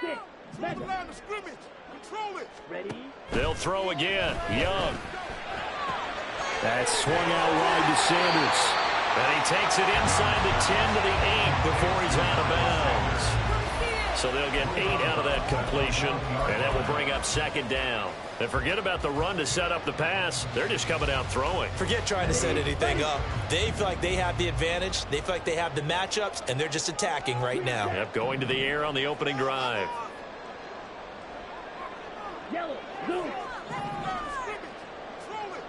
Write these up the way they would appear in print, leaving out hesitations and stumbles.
Line of scrimmage. Control it. Ready? They'll throw again. Young. That swung out wide to Sanders. And he takes it inside the 10 to the 8 before he's out of bounds. So they'll get 8 out of that completion, and that will bring up second down. And forget about the run to set up the pass. They're just coming out throwing. Forget trying to set anything up. They feel like they have the advantage. They feel like they have the matchups, and they're just attacking right now. Yep, going to the air on the opening drive. Yellow. Blue. Line of scrimmage. Control it.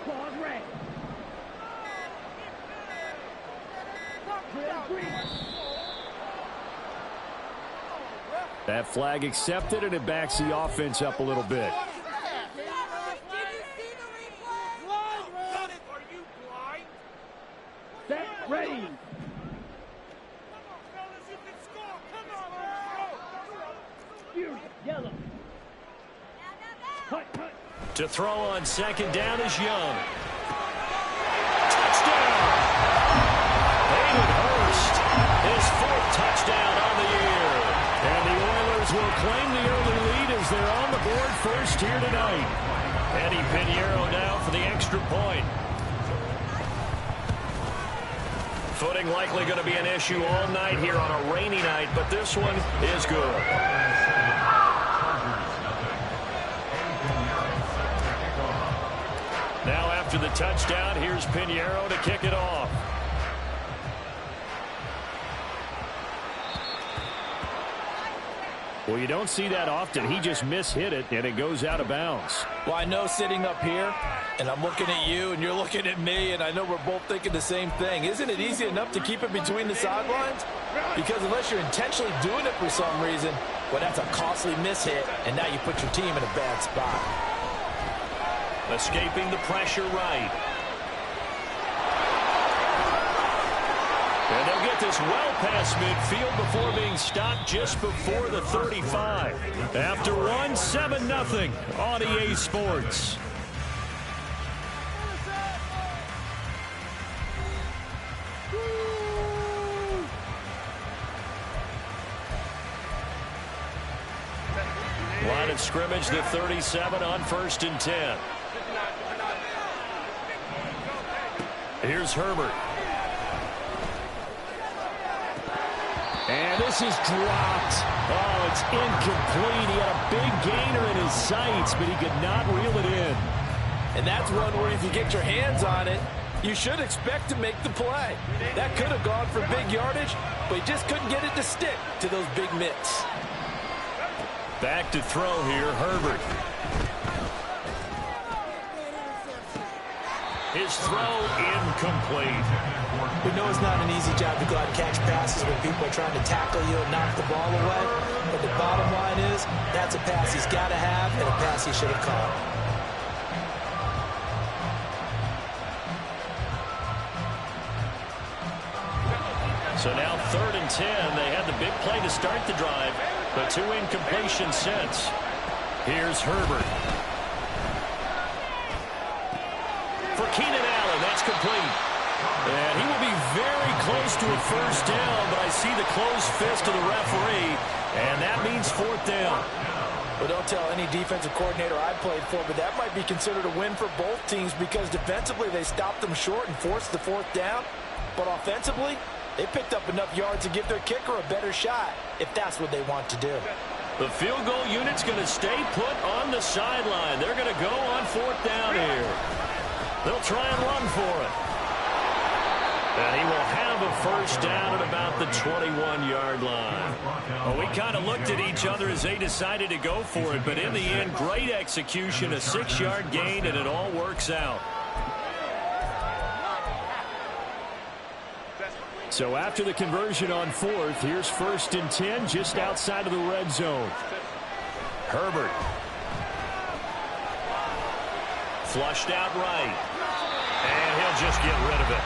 Squad red. Green. That flag accepted, and it backs the offense up a little bit. Set. Ready. Yellow. Cut. To throw on second down is Young. Touchdown! David Hurst, his 4th touchdown on the year. And the Oilers will claim the early lead as they're on the board first here tonight. Eddie Pinheiro now for the extra point. Footing likely going to be an issue all night here on a rainy night, but this one is good. Now after the touchdown, here's Pinheiro to kick it off. Well, you don't see that often. He just mishit it, and it goes out of bounds. Well, I know sitting up here, and I'm looking at you, and you're looking at me, and I know we're both thinking the same thing. Isn't it easy enough to keep it between the sidelines? Because unless you're intentionally doing it for some reason, well, that's a costly mishit, and now you put your team in a bad spot. Escaping the pressure right. And they'll get this well past midfield before being stopped just before the 35. After one, 7-0 on EA Sports. Line of scrimmage, the 37 on 1st and 10. Here's Herbert. And this is dropped. Oh, it's incomplete. He had a big gainer in his sights, but he could not reel it in. And that's one where if you get your hands on it, you should expect to make the play. That could have gone for big yardage, but he just couldn't get it to stick to those big mitts. Back to throw here, Herbert. His throw incomplete. We know it's not an easy job to go out and catch passes when people are trying to tackle you and knock the ball away. But the bottom line is, that's a pass he's got to have and a pass he should have caught. So now 3rd and 10. They had the big play to start the drive, but 2 incompletions since. Here's Herbert. For Keenan Allen, that's complete. And he will be very close to a first down, but I see the closed fist of the referee, and that means 4th down. Well, don't tell any defensive coordinator I played for, but that might be considered a win for both teams because defensively they stopped them short and forced the 4th down. But offensively, they picked up enough yards to give their kicker a better shot if that's what they want to do. The field goal unit's going to stay put on the sideline. They're going to go on 4th down here. They'll try and run for it. And he will have a first down at about the 21-yard line. Well, we kind of looked at each other as they decided to go for it, but in the end, great execution, a 6-yard gain, and it all works out. So after the conversion on 4th, here's 1st and 10 just outside of the red zone. Herbert. Flushed out right. And he'll just get rid of it.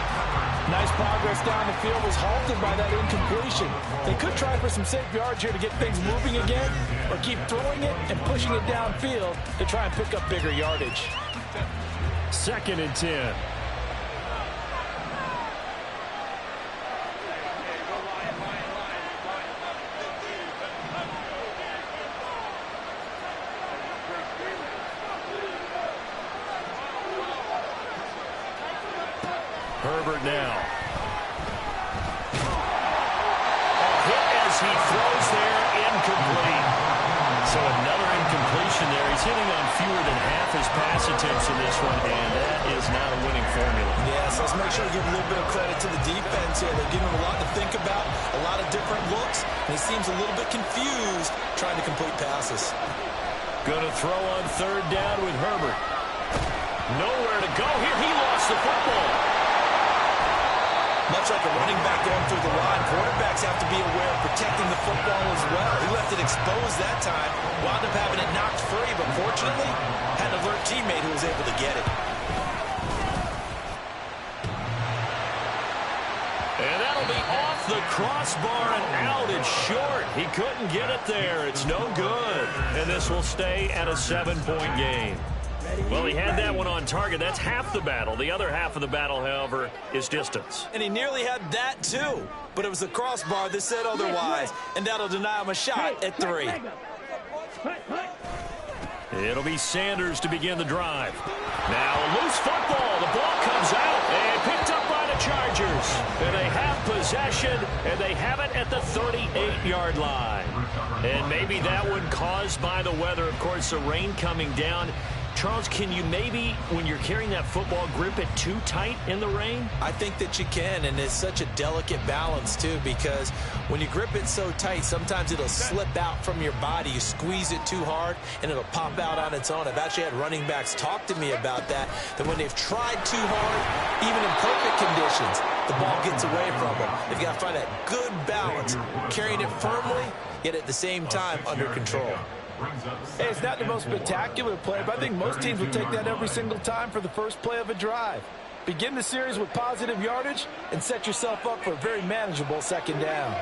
Nice progress down the field was halted by that incompletion. They could try for some safe yards here to get things moving again, or keep throwing it and pushing it downfield to try and pick up bigger yardage. 2nd and 10. Herbert now. A hit as he throws there, incomplete. So another incompletion there. He's hitting on fewer than half his pass attempts in this one, and that is not a winning formula. Yes, let's make sure to give a little bit of credit to the defense here. They're giving him a lot to think about, a lot of different looks, and he seems a little bit confused trying to complete passes. Going to throw on third down with Herbert. Nowhere to go here. He lost the football. Much like a running back going through the line, quarterbacks have to be aware of protecting the football as well. He left it exposed that time, wound up having it knocked free, but fortunately, had an alert teammate who was able to get it. And that'll be off the crossbar and out. It's short. He couldn't get it there. It's no good. And this will stay at a 7-point game. Well, he had that one on target. That's half the battle. The other half of the battle, however, is distance. And he nearly had that, too. But it was the crossbar that said otherwise. And that'll deny him a shot at 3. It'll be Sanders to begin the drive. Now a loose football. The ball comes out and picked up by the Chargers. And they have possession, and they have it at the 38-yard line. And maybe that one caused by the weather. Of course, the rain coming down. Charles, can you maybe, when you're carrying that football, grip it too tight in the rain? I think that you can, and it's such a delicate balance, too, because when you grip it so tight, sometimes it'll slip out from your body. You squeeze it too hard, and it'll pop out on its own. I've actually had running backs talk to me about that when they've tried too hard, even in perfect conditions, the ball gets away from them. They've got to find that good balance, carrying it firmly, yet at the same time under control. Hey, it's not the most spectacular play, but I think most teams will take that every single time for the first play of a drive. Begin the series with positive yardage and set yourself up for a very manageable second down.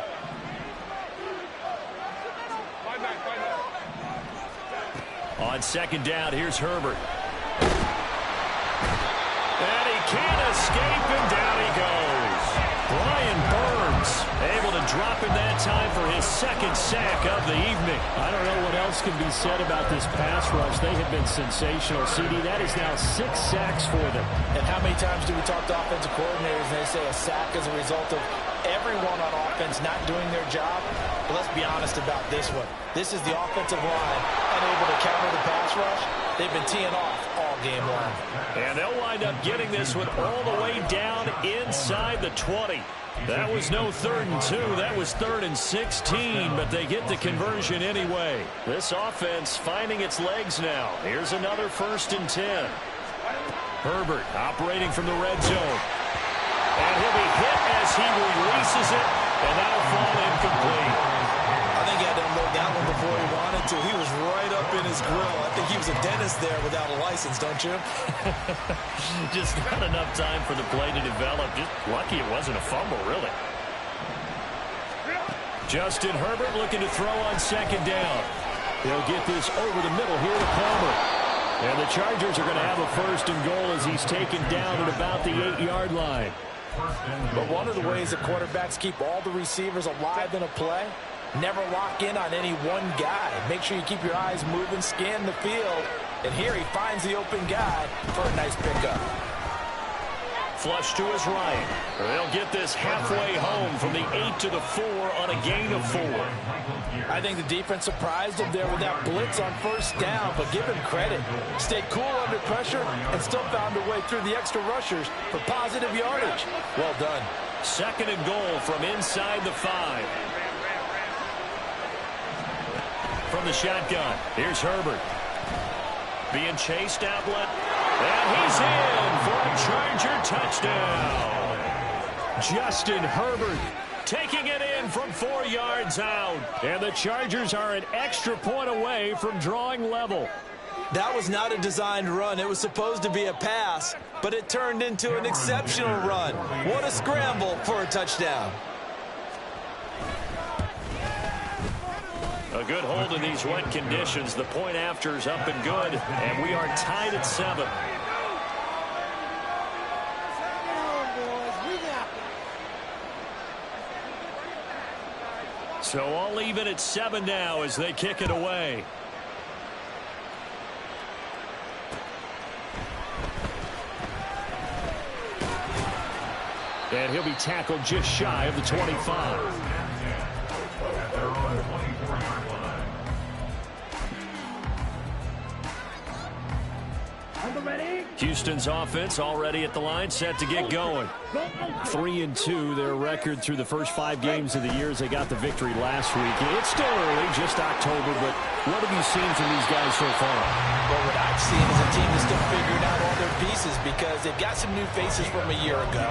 On second down, here's Herbert. And he can't escape, and down he goes. Brian Burns able to drop in that time for his second sack of the evening. I don't know what else can be said about this pass rush. They have been sensational. CD, that is now 6 sacks for them. And how many times do we talk to offensive coordinators and they say a sack is a result of everyone on offense not doing their job? But let's be honest about this one. This is the offensive line unable to counter the pass rush. They've been teeing off all game long. And they'll wind up getting this one all the way down inside the 20. That was no 3rd and 2. That was 3rd and 16, but they get the conversion anyway. This offense finding its legs now. Here's another 1st and 10. Herbert operating from the red zone. And he'll be hit as he releases it, and that'll fall incomplete. I think he had to unload that one before he wanted to. He was right up in his grill. I think he was a dentist there without a license, don't you? Just not enough time for the play to develop. Just lucky it wasn't a fumble, really. Justin Herbert looking to throw on second down. He'll get this over the middle here to Palmer. And the Chargers are going to have a 1st and goal as he's taken down at about the 8-yard line. But one of the ways that quarterbacks keep all the receivers alive in a play, never lock in on any one guy. Make sure you keep your eyes moving, scan the field. And here he finds the open guy for a nice pickup. Flush to his right. They'll get this halfway home from the 8 to the 4 on a gain of 4. I think the defense surprised him there with that blitz on 1st down, but give him credit. Stayed cool under pressure and still found a way through the extra rushers for positive yardage. Well done. 2nd and goal from inside the 5. From the shotgun, here's Herbert. Being chased, outlet, and he's in for a Charger touchdown. Justin Herbert taking it in from 4 yards out. And the Chargers are an extra point away from drawing level. That was not a designed run. It was supposed to be a pass, but it turned into an exceptional run. What a scramble for a touchdown. A good hold in these wet conditions. The point after is up and good, and we are tied at 7. So all even at 7 now as they kick it away. And he'll be tackled just shy of the 25. Houston's offense already at the line, set to get going. 3-2, their record through the first 5 games of the year as they got the victory last week. It's still early, just October, but what have you seen from these guys so far? Well, what I've seen is a team that's still figuring out all their pieces because they've got some new faces from a year ago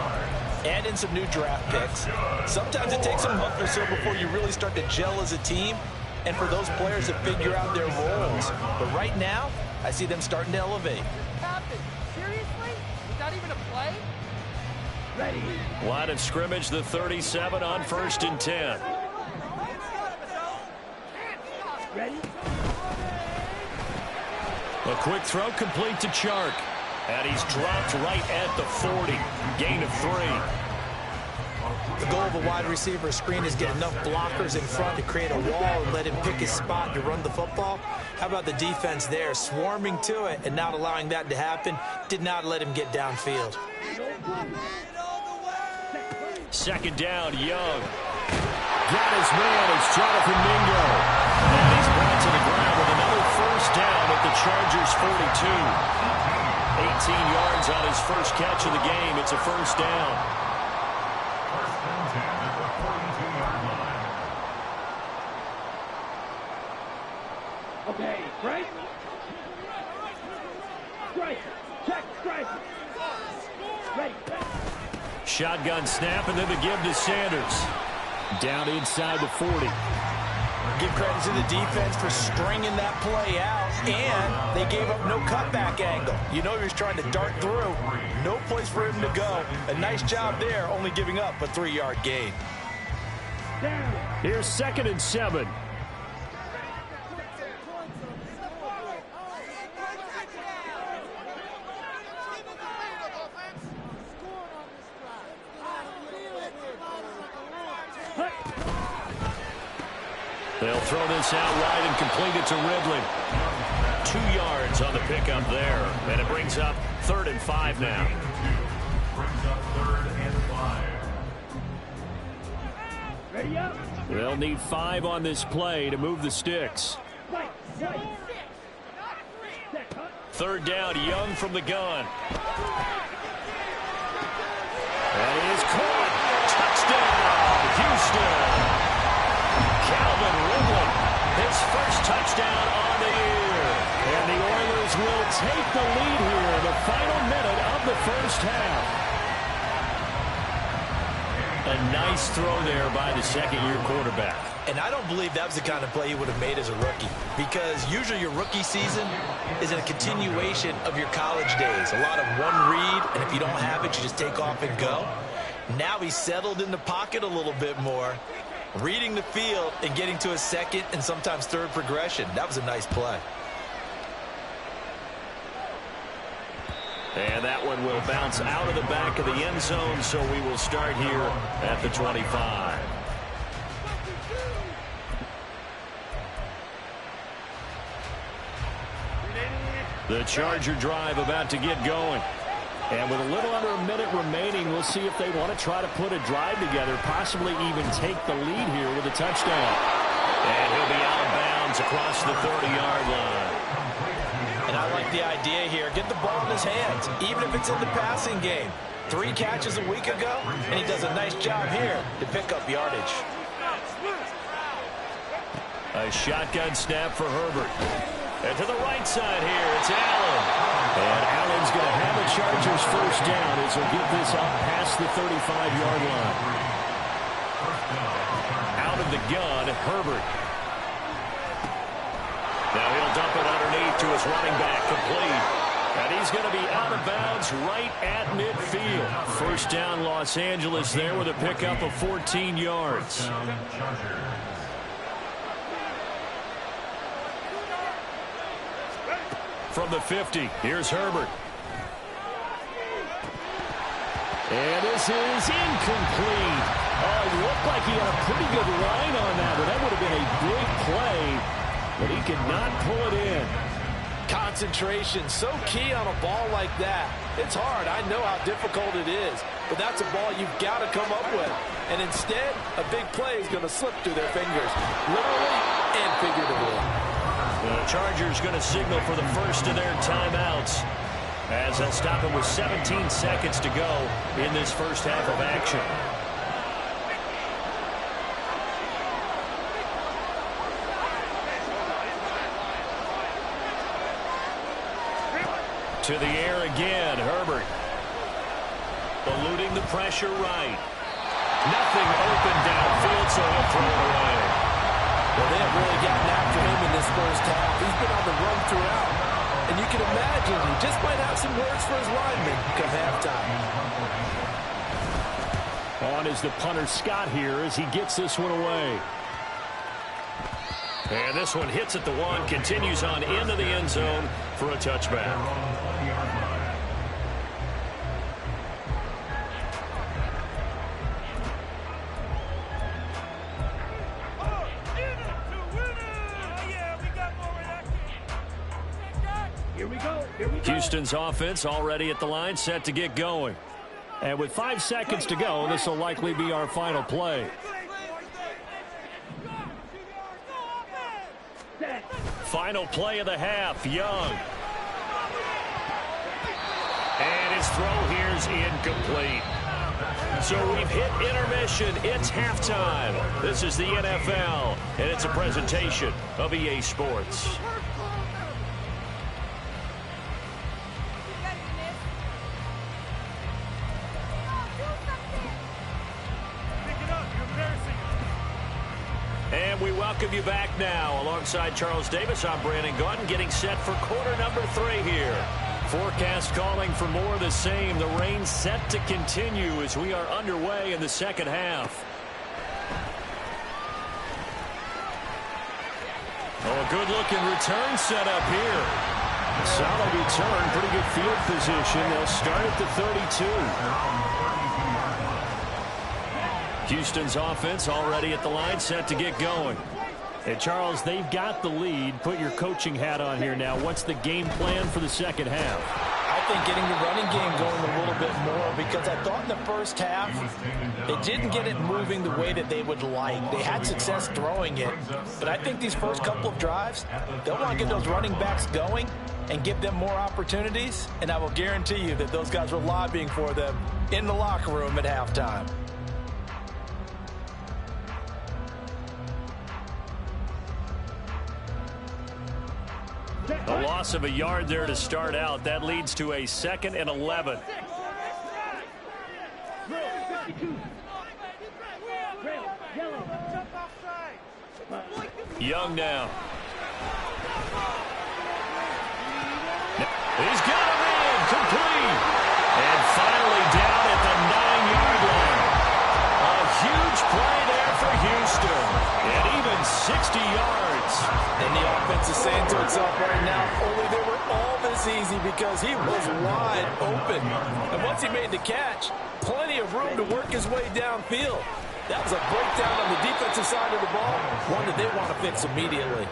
and in some new draft picks. Sometimes it takes a month or so before you really start to gel as a team and for those players to figure out their roles. But right now, I see them starting to elevate. Captain, seriously? Was that even a play? Ready. Line of scrimmage, the 37 on 1st and 10. Ready. A quick throw complete to Chark. And he's dropped right at the 40. Gain of 3. The goal of a wide receiver screen is get enough blockers in front to create a wall and let him pick his spot to run the football. How about the defense there, swarming to it and not allowing that to happen? Did not let him get downfield. 2nd down, Young. Got his man, it's Jonathan Mingo. And he's brought to the ground with another 1st down at the Chargers' 42. 18 yards on his first catch of the game. It's a 1st down. Okay, right. Strike. Check, strike. Ready. Shotgun snap, and then the give to Sanders. Down inside the 40. Give credit to the defense for stringing that play out, and they gave up no cutback angle. You know he was trying to dart through. No place for him to go. A nice job there, only giving up a 3-yard gain. Here's 2nd and 7. They'll throw this out wide and complete it to Ridley. 2 yards on the pickup there. And it brings up 3rd and 5 now. Ready up. They'll need 5 on this play to move the sticks. 3rd down, Young from the gun. That is caught. Touchdown, Houston. Calvin Ridley, his first touchdown on the year. And the Oilers will take the lead here in the final minute of the 1st half. A nice throw there by the 2nd-year quarterback. And I don't believe that was the kind of play he would have made as a rookie, because usually your rookie season is a continuation of your college days. A lot of one read, and if you don't have it, you just take off and go. Now he's settled in the pocket a little bit more, reading the field and getting to a 2nd and sometimes 3rd progression. That was a nice play. And that one will bounce out of the back of the end zone, so we will start here at the 25. The Charger drive about to get going. And with a little under a minute remaining, we'll see if they want to try to put a drive together, possibly even take the lead here with a touchdown. And he'll be out of bounds across the 30-yard line. And I like the idea here. Get the ball in his hands, even if it's in the passing game. 3 catches a week ago, and he does a nice job here to pick up yardage. A shotgun snap for Herbert. And to the right side here, it's Allen. And Allen's going to have a Chargers 1st down as he'll get this up past the 35-yard line. Out of the gun, Herbert. Now he'll dump it underneath to his running back, complete. And he's going to be out of bounds right at midfield. 1st down, Los Angeles there with a pickup of 14 yards. From the 50, here's Herbert. And this is incomplete. Oh, it looked like he had a pretty good line on that, but that would have been a big play. But he could not pull it in. concentration, so key on a ball like that. It's hard. I know how difficult it is, but that's a ball you've got to come up with. And instead, a big play is going to slip through their fingers, literally and figuratively. The Chargers going to signal for the first of their timeouts as they'll stop it with 17 seconds to go in this first half of action. To the air again, Herbert. Eluding the pressure right. Nothing open downfield, so he'll throw it away. Well, they have really gotten after him in this first half. He's been on the run throughout. And you can imagine he just might have some words for his linemen come halftime. On is the punter Scott here as he gets this one away. And this one hits at the one, continues on into the end zone for a touchback. Here we go. Houston's offense already at the line, set to get going. And with 5 seconds to go, this will likely be our final play. Final play of the half, Young. And his throw here's incomplete. So we've hit intermission. It's halftime. This is the NFL, and it's a presentation of EA Sports. And we welcome you back now. Alongside Charles Davis, I'm Brandon Gaudin, getting set for quarter number 3 here. Forecast calling for more of the same. The rain set to continue as we are underway in the second half. Oh, a good-looking return set up here. Solid return, pretty good field position. They'll start at the 32. Houston's offense already at the line, set to get going. And Charles, they've got the lead. Put your coaching hat on here now. What's the game plan for the second half? I think getting the running game going a little bit more, because I thought in the first half they didn't get it moving the way that they would like. They had success throwing it, but I think these first couple of drives, they'll want to get those running backs going and give them more opportunities, and I will guarantee you that those guys were lobbying for them in the locker room at halftime. A loss of a yard there to start out. That leads to a 2nd and 11. Young now. He's got him in. Complete. And finally down at the 9-yard line. A huge play there for Houston. And even 60 yards. And the offense is saying to itself right now, only they were all this easy because he was wide open. And once he made the catch, plenty of room to work his way downfield. That was a breakdown on the defensive side of the ball, one that they want to fix immediately.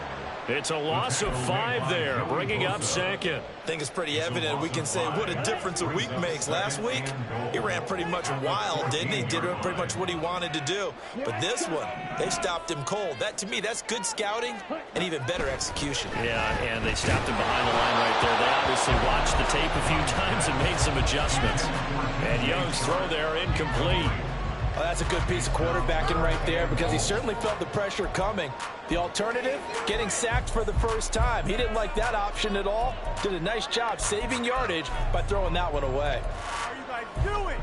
It's a loss of 5 there, bringing up 2nd. I think it's pretty evident. We can say what a difference a week makes. Last week, he ran pretty much wild, didn't he? Did pretty much what he wanted to do. But this one, they stopped him cold. That, to me, that's good scouting and even better execution. Yeah, and they stopped him behind the line right there. They obviously watched the tape a few times and made some adjustments. And Young's throw there incomplete. Well, that's a good piece of quarterbacking right there, because he certainly felt the pressure coming. The alternative, getting sacked for the first time. He didn't like that option at all. Did a nice job saving yardage by throwing that one away. What are you guys doing?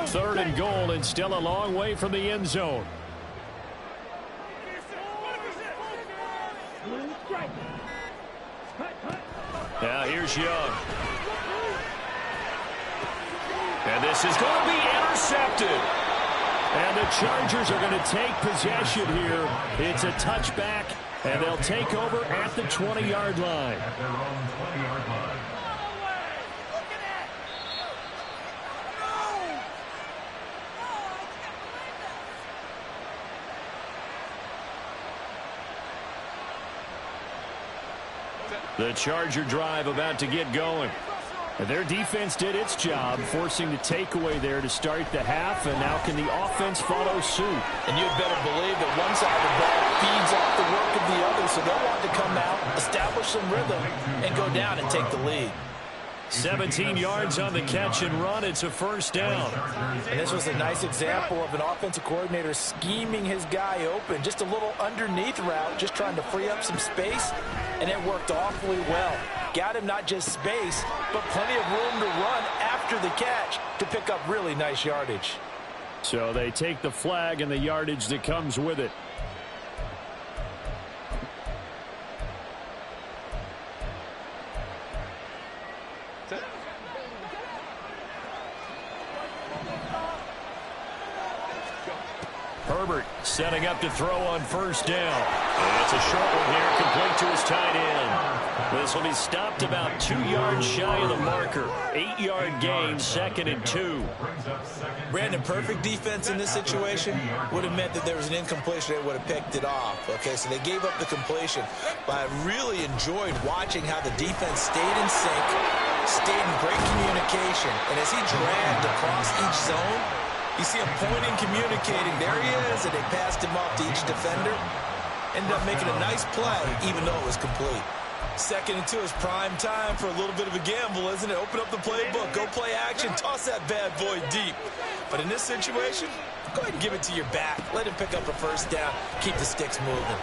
Third and goal, and still a long way from the end zone. Now here's Young. And this is going to be intercepted. And the Chargers are going to take possession here. It's a touchback, and they'll take over at the 20-yard line. The Charger drive about to get going. And their defense did its job, forcing the takeaway there to start the half, and now can the offense follow suit? And you'd better believe that one side of the ball feeds off the work of the other, so they'll want to come out, establish some rhythm, and go down and take the lead. 17 yards on the catch and run. It's a first down. And this was a nice example of an offensive coordinator scheming his guy open. Just a little underneath route, just trying to free up some space, and it worked awfully well. Got him not just space, but plenty of room to run after the catch to pick up really nice yardage. So they take the flag and the yardage that comes with it. Herbert setting up to throw on first down. And it's a short one here, complete to his tight end. This will be stopped about 2 yards shy of the marker. 8-yard gain, 2nd and 2. Brandon, perfect defense in this situation would have meant that there was an incompletion. They would have picked it off. Okay, so they gave up the completion. But I really enjoyed watching how the defense stayed in sync, stayed in great communication. And as he dragged across each zone, you see him pointing, communicating. There he is, and they passed him off to each defender. Ended up making a nice play, even though it was complete. 2nd and 2 is prime time for a little bit of a gamble, isn't it? Open up the playbook, go play action, toss that bad boy deep. But in this situation, go ahead and give it to your back. Let him pick up a first down, keep the sticks moving.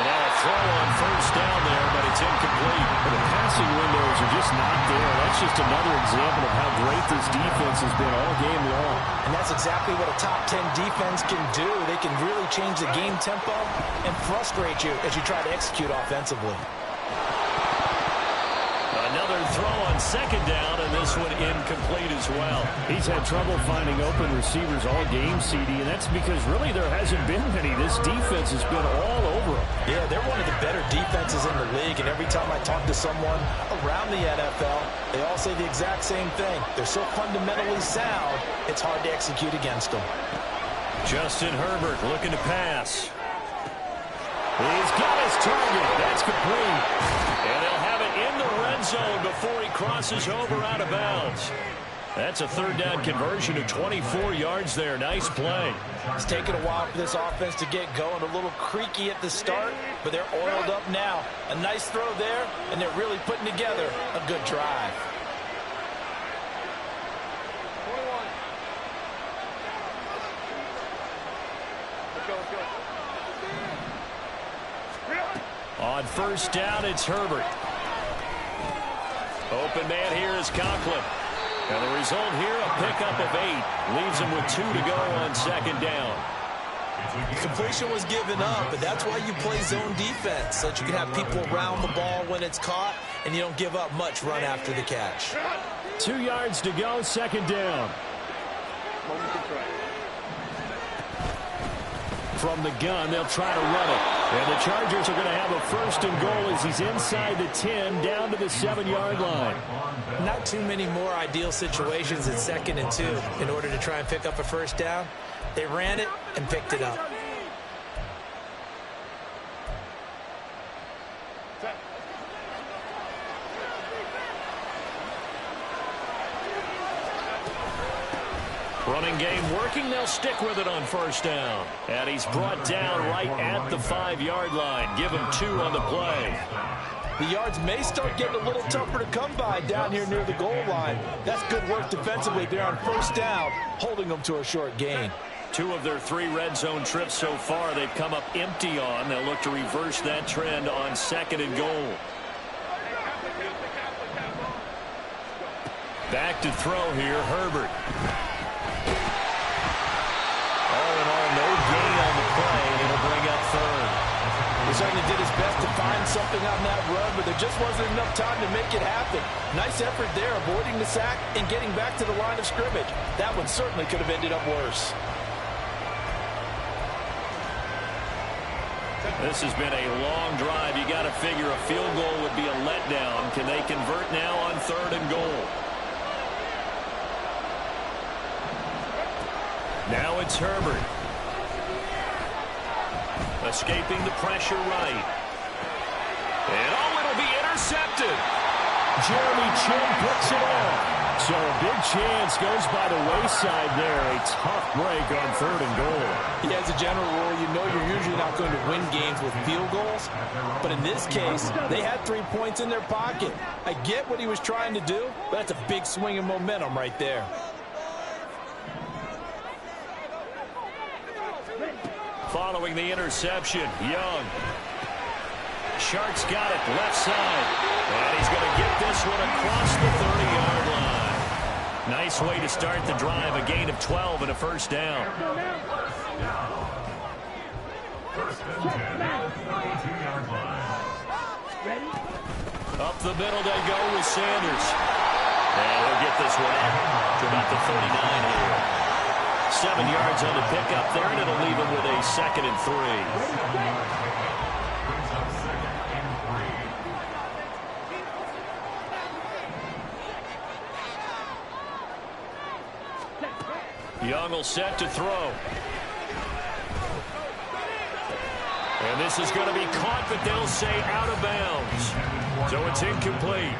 And now a throw on first down there, but it's incomplete. But the passing windows are just not there. That's just another example of how great this defense has been all game long. And that's exactly what a top 10 defense can do. They can really change the game tempo and frustrate you as you try to execute offensively. Another throw on 2nd down, and this one incomplete as well. He's had trouble finding open receivers all game, CD, and that's because really there hasn't been many. This defense has been all over them. Yeah, they're one of the better defenses in the league, and every time I talk to someone around the NFL, they all say the exact same thing. They're so fundamentally sound, it's hard to execute against them. Justin Herbert looking to pass. He's got his target. That's complete. And they'll have it in the red zone before he crosses over out of bounds. That's a 3rd down conversion of 24 yards there. Nice play. It's taken a while for this offense to get going. A little creaky at the start, but they're oiled up now. A nice throw there, and they're really putting together a good drive. 21. Let's go, let's go. On first down, it's Herbert. Open man here is Conklin. And the result here, a pickup of 8. Leaves him with 2 to go on 2nd down. The completion was given up, but that's why you play zone defense, so that you can have people around the ball when it's caught, and you don't give up much run after the catch. 2 yards to go, 2nd down. From the gun, they'll try to run it. And the Chargers are going to have a 1st and goal as he's inside the 10, down to the 7-yard line. Not too many more ideal situations at 2nd and 2 in order to try and pick up a first down. They ran it and picked it up. Running game working. They'll stick with it on first down. And he's brought down right at the 5-yard line. Give him 2 on the play. The yards may start getting a little tougher to come by down here near the goal line. That's good work defensively there on first down, holding them to a short gain. 2 of their 3 red zone trips so far they've come up empty on. They'll look to reverse that trend on 2nd and goal. Back to throw here, Herbert. All in all, no gain on the play. It'll bring up 3rd. He certainly did his best to find something on that run, but there just wasn't enough time to make it happen. Nice effort there, avoiding the sack and getting back to the line of scrimmage. That one certainly could have ended up worse. This has been a long drive. You got to figure a field goal would be a letdown. Can they convert now on 3rd and goal? Now it's Herbert. Escaping the pressure right. And it'll be intercepted. Jeremy Chin puts it on. So a big chance goes by the wayside there. A tough break on 3rd and goal. Yeah, as a general rule, you know you're usually not going to win games with field goals. But in this case, they had 3 points in their pocket. I get what he was trying to do, but that's a big swing of momentum right there. Following the interception, Young. Sharks got it, left side. And he's going to get this one across the 30-yard line. Nice way to start the drive, a gain of 12 and a first down. Up the middle they go with Sanders. And he'll get this one in to about the 39 here. 7 yards on the pickup there, and it'll leave him with a 2nd and 3. Young will set to throw. And this is going to be caught, but they'll say out of bounds. So it's incomplete.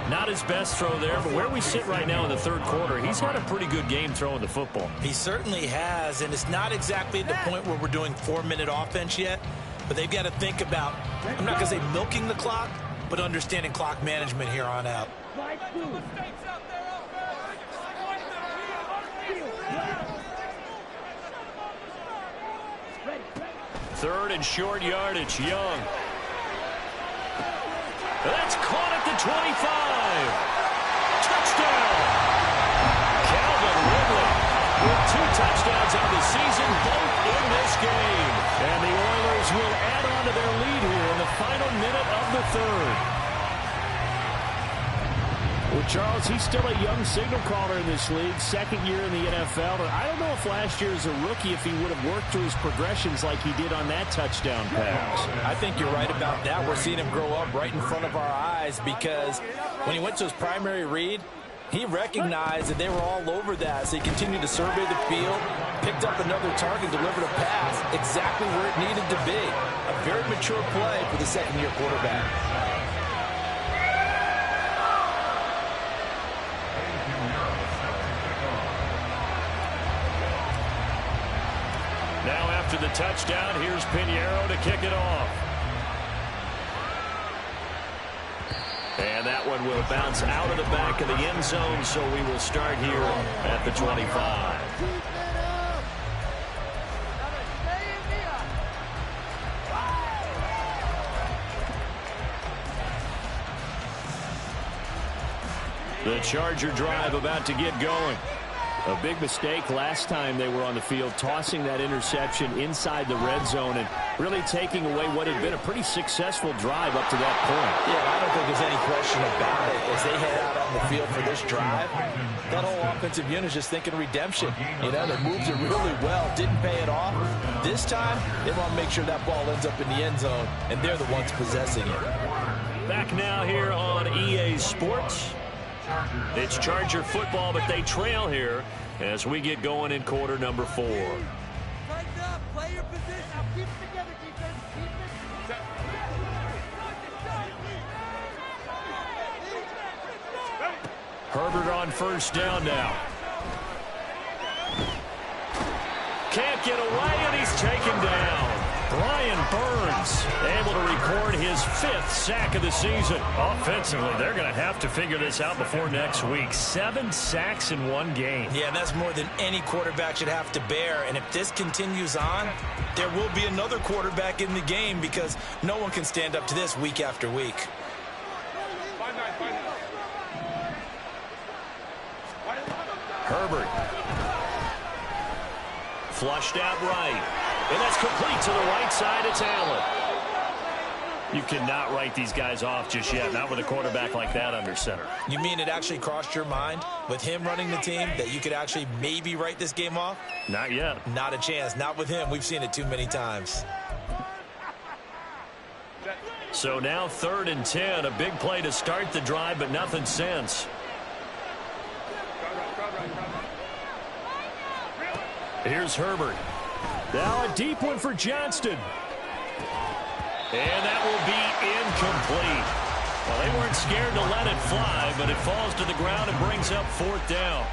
Not his best throw there, but where we sit right now in the 3rd quarter, he's had a pretty good game throwing the football. He certainly has, and it's not exactly at the point where we're doing 4-minute offense yet, but they've got to think about, I'm not going to say milking the clock, but understanding clock management here on out. 3rd and short yardage, Young. That's caught at the 25. Touchdown! Calvin Ridley with 2 touchdowns on the season, both in this game. And the Oilers will add on to their lead here in the final minute of the 3rd. Well, Charles, he's still a young signal caller in this league, 2nd year in the NFL. But I don't know if last year as a rookie, if he would have worked through his progressions like he did on that touchdown pass. I think you're right about that. We're seeing him grow up right in front of our eyes because when he went to his primary read, he recognized that they were all over that. So he continued to survey the field, picked up another target, delivered a pass exactly where it needed to be. A very mature play for the 2nd-year quarterback. Now after the touchdown, here's Pinheiro to kick it off. And that one will bounce out of the back of the end zone, so we will start here at the 25. The Charger drive about to get going. A big mistake last time they were on the field, tossing that interception inside the red zone and really taking away what had been a pretty successful drive up to that point. Yeah, I don't think there's any question about it. As they head out on the field for this drive, that whole offensive unit is just thinking redemption. You know, they moved it really well, didn't pay it off. This time, they want to make sure that ball ends up in the end zone, and they're the ones possessing it. Back now here on EA Sports. It's Charger football, but they trail here as we get going in quarter number 4. Tighten up. Play your position. Now keep it together, defense. Keep it. Herbert on first down now. Can't get away, and he's taken down. Brian Burns able to record his 5th sack of the season. Offensively, they're going to have to figure this out before next week. 7 sacks in one game. Yeah, and that's more than any quarterback should have to bear. And if this continues on, there will be another quarterback in the game because no one can stand up to this week after week. Herbert. Flushed out right. And that's complete to the right side. It's Allen. You cannot write these guys off just yet, not with a quarterback like that under center. You mean it actually crossed your mind with him running the team that you could actually maybe write this game off? Not yet. Not a chance. Not with him. We've seen it too many times. So now 3rd and 10. A big play to start the drive, but nothing since. Here's Herbert. Now a deep one for Johnston. And that will be incomplete. Well, they weren't scared to let it fly, but it falls to the ground and brings up 4th down.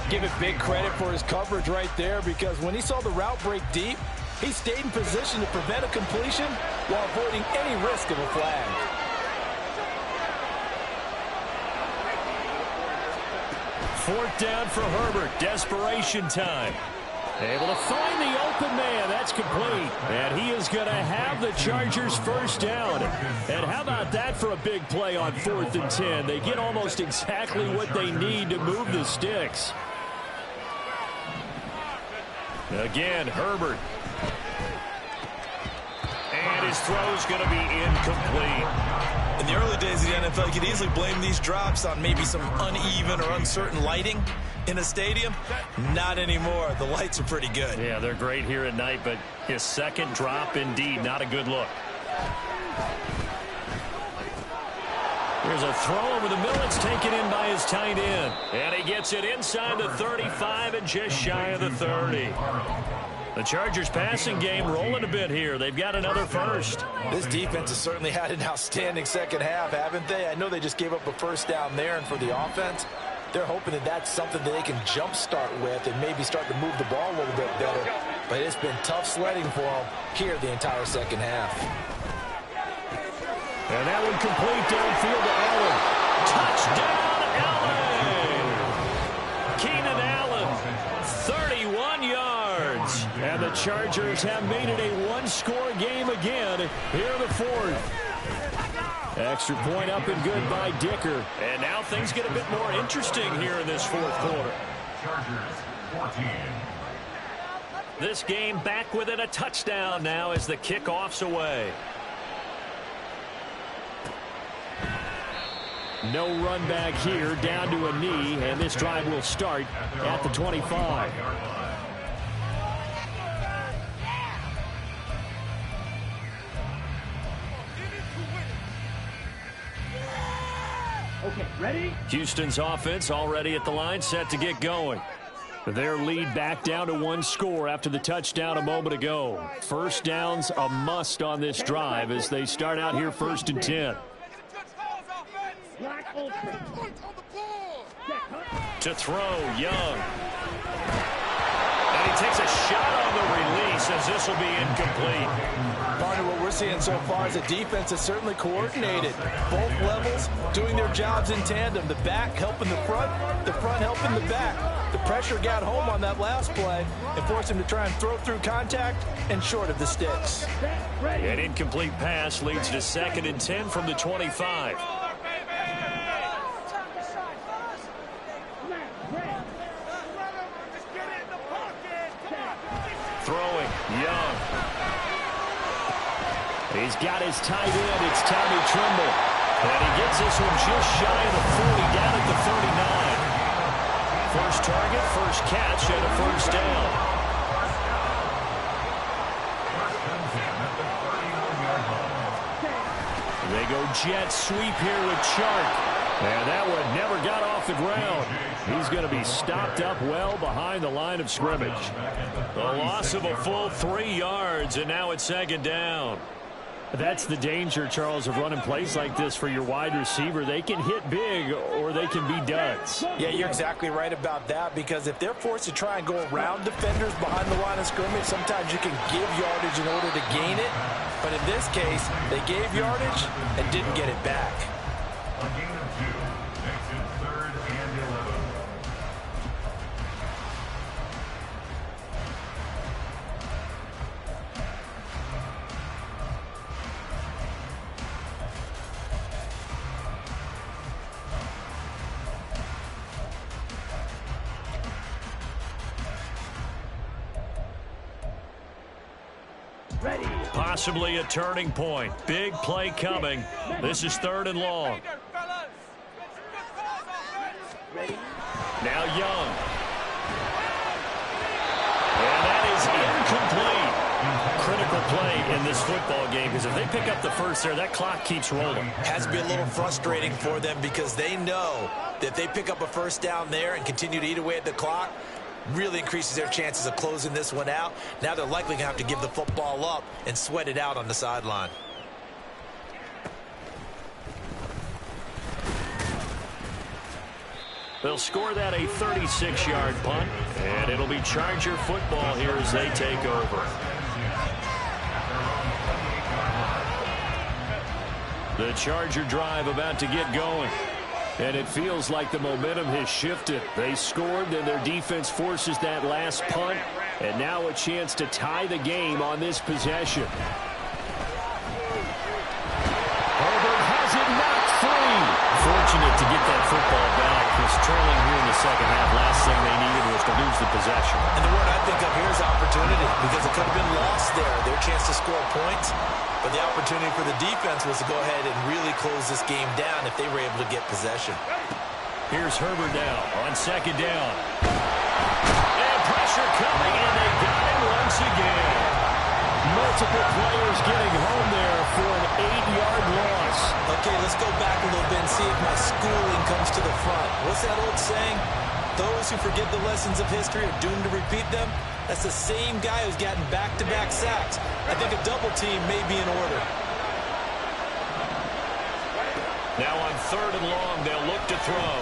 Give it big credit for his coverage right there, because when he saw the route break deep, he stayed in position to prevent a completion while avoiding any risk of a flag. Fourth down for Herbert. Desperation time. Able to find the open man. That's complete. And he is going to have the Chargers first down. And how about that for a big play on 4th and 10? They get almost exactly what they need to move the sticks. Again, Herbert. And his throw's going to be incomplete. In the early days of the NFL, you could easily blame these drops on maybe some uneven or uncertain lighting in a stadium. Not anymore. The lights are pretty good. Yeah, they're great here at night, but his second drop, indeed, not a good look. Here's a throw over the middle. It's taken in by his tight end. And he gets it inside the 35 and just shy of the 30. The Chargers passing game rolling a bit here. They've got another first. This defense has certainly had an outstanding second half, haven't they? I know they just gave up a first down there, and for the offense, they're hoping that that's something that they can jumpstart with and maybe start to move the ball a little bit better. But it's been tough sledding for them here the entire second half. And that one complete downfield to Allen. Touchdown, Allen! Keenan Allen, 31 yards. And the Chargers have made it a one-score game again here in the fourth. Extra point up and good by Dicker. And now things get a bit more interesting here in this fourth quarter. Chargers 14. This game back within a touchdown now as the kickoff's away. No run back here, down to a knee, and this drive will start at the 25. Okay, ready? Houston's offense already at the line, set to get going. Their lead back down to one score after the touchdown a moment ago. First down's a must on this drive as they start out here 1st and 10. Black ultra. To throw, Young. And he takes a shot on the release as this will be incomplete. Partner, what we're seeing so far is the defense is certainly coordinated. Both levels doing their jobs in tandem. The back helping the front helping the back. The pressure got home on that last play and forced him to try and throw through contact and short of the sticks. An incomplete pass leads to 2nd and 10 from the 25. Throwing, Young. He's got his tight end. It's Tommy Tremble. And he gets this one just shy of the 40, down at the 39. First target, first catch, and a first down. They go jet sweep here with Chark. And that one never got off the ground. He's going to be stopped up well behind the line of scrimmage. The loss of a full 3 yards, and now it's 2nd down. That's the danger, Charles, of running plays like this for your wide receiver. They can hit big or they can be duds. Yeah, you're exactly right about that, because if they're forced to try and go around defenders behind the line of scrimmage, sometimes you can give yardage in order to gain it. But in this case, they gave yardage and didn't get it back. A gain of 2 makes it 3rd and 11. Ready. Possibly a turning point. Big play coming. This is 3rd and long. Now Young. And that is incomplete. Critical play in this football game, because if they pick up the first there, that clock keeps rolling. Has to be a little frustrating for them, because they know that if they pick up a first down there and continue to eat away at the clock, really increases their chances of closing this one out. Now they're likely going to have to give the football up and sweat it out on the sideline. They'll score that a 36-yard punt, and it'll be Charger football here as they take over. The Charger drive about to get going. And it feels like the momentum has shifted. They scored, then their defense forces that last punt, and now a chance to tie the game on this possession. Herbert has it knocked free. Fortunate to get that football back. Was trailing here in the second half. Last thing they needed was to lose the possession. And the word I think of here is opportunity, because it could have been lost there. Their chance to score points. But the opportunity for the defense was to go ahead and really close this game down if they were able to get possession. Here's Herbert now on second down. And pressure coming, and they got him once again. Multiple players getting home there for an 8-yard loss. Okay, let's go back a little bit and see if my schooling comes to the front. What's that old saying? Those who forget the lessons of history are doomed to repeat them. That's the same guy who's gotten back-to-back sacks. I think a double team may be in order. Now on 3rd and long, they'll look to throw.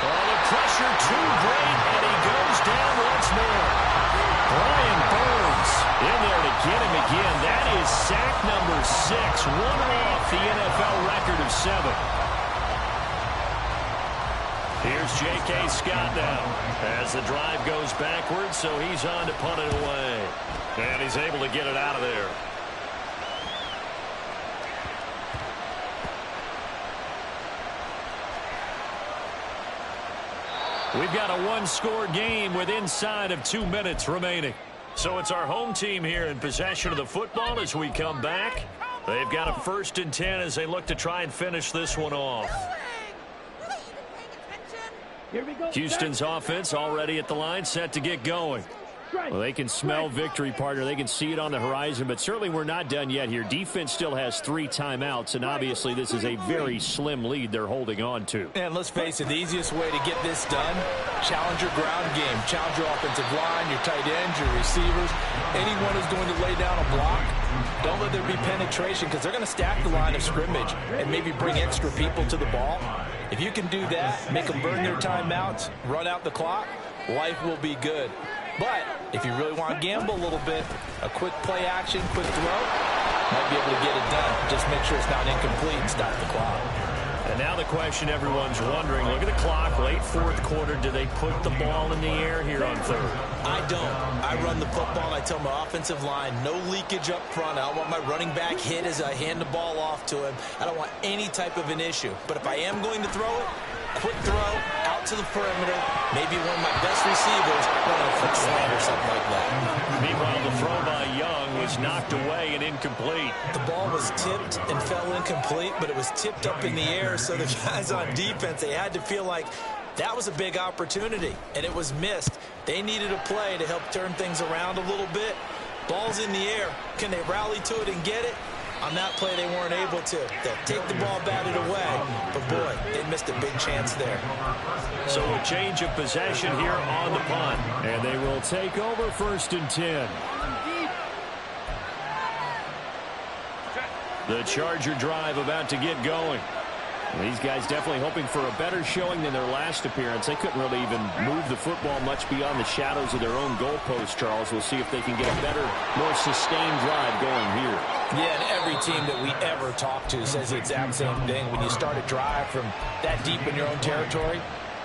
Oh, the pressure too great, and he goes down once more. Brian Burns in there to get him again. That is sack number 6, one off the NFL record of 7. Here's J.K. Scott now as the drive goes backwards, so he's on to punt it away. And he's able to get it out of there. We've got a one-score game with inside of 2 minutes remaining. So it's our home team here in possession of the football as we come back. They've got a 1st and 10 as they look to try and finish this one off. Here we go. Houston's offense already at the line, set to get going. Well, they can smell victory, partner. They can see it on the horizon, but certainly we're not done yet here. Defense still has 3 timeouts, and obviously this is a very slim lead they're holding on to. And let's face it, the easiest way to get this done, challenge your ground game. Challenge your offensive line, your tight ends, your receivers, anyone who's going to lay down a block. Don't let there be penetration, because they're going to stack the line of scrimmage and maybe bring extra people to the ball. If you can do that, make them burn their timeouts, run out the clock, life will be good. But if you really want to gamble a little bit, a quick play action, quick throw, might be able to get it done. Just make sure it's not incomplete and stop the clock. And now the question everyone's wondering, look at the clock, late 4th quarter, do they put the ball in the air here on 3rd? I don't. I run the football, and I tell my offensive line, no leakage up front. I don't want my running back hit as I hand the ball off to him. I don't want any type of an issue. But if I am going to throw it, quick throw, out to the perimeter, maybe one of my best receivers run a quick slant or something like that. Meanwhile, the throw by Young was knocked away and incomplete. The ball was tipped and fell incomplete, but it was tipped up in the air, so the guys on defense, they had to feel like that was a big opportunity, and it was missed. They needed a play to help turn things around a little bit. Ball's in the air. Can they rally to it and get it? On that play, they weren't able to. They'll take the ball batted away, but boy, they missed a big chance there. So a change of possession here on the punt. And they will take over 1st and 10. The Charger drive about to get going. These guys definitely hoping for a better showing than their last appearance. They couldn't really even move the football much beyond the shadows of their own goalpost, Charles. We'll see if they can get a better, more sustained drive going here. Yeah, and every team that we ever talk to says the exact same thing. When you start a drive from that deep in your own territory,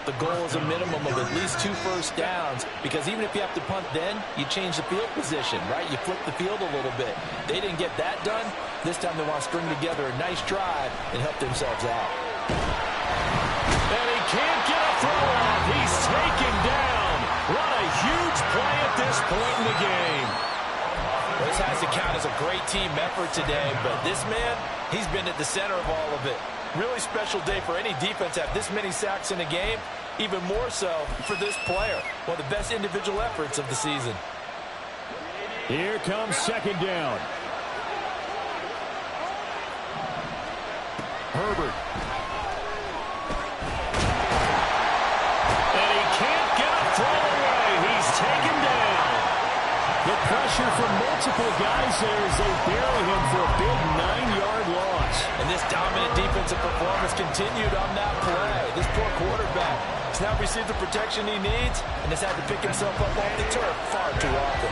the goal is a minimum of at least 2 first downs, because even if you have to punt then, you change the field position, right? You flip the field a little bit. They didn't get that done. This time they want to string together a nice drive and help themselves out. And he can't get a throw off. He's taken down. What a huge play at this point in the game. This has to count as a great team effort today, but this man, he's been at the center of all of it. Really special day for any defense to have this many sacks in a game, even more so for this player. One of the best individual efforts of the season. Here comes 2nd down. Herbert. And he can't get a throw away. He's taken down. The pressure from multiple guys there as they bury him for a big 9-yard loss. And this dominant defensive performance continued on that play. This poor quarterback He's not received the protection he needs and has had to pick himself up off the turf far too often.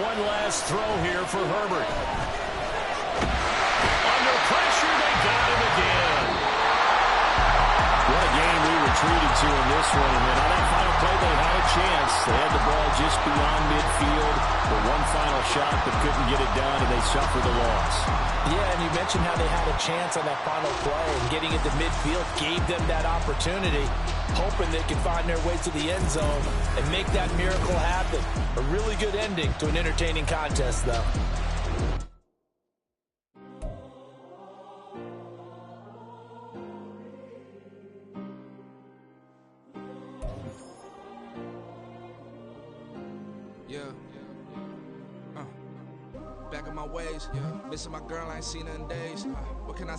One last throw here for Herbert. Under pressure, they got him again. What a game we were treated to in this one. And then on that final play, they had a chance. They had the ball just beyond midfield for one final shot, but couldn't get it done, and they suffered the loss. Yeah, and you mentioned how they had a chance on that final play, and getting it to midfield gave them that opportunity, hoping they could find their way to the end zone and make that miracle happen. A really good ending to an entertaining contest, though. Yeah. Back on my ways. Missing my girl, I ain't seen her in days. What can I say?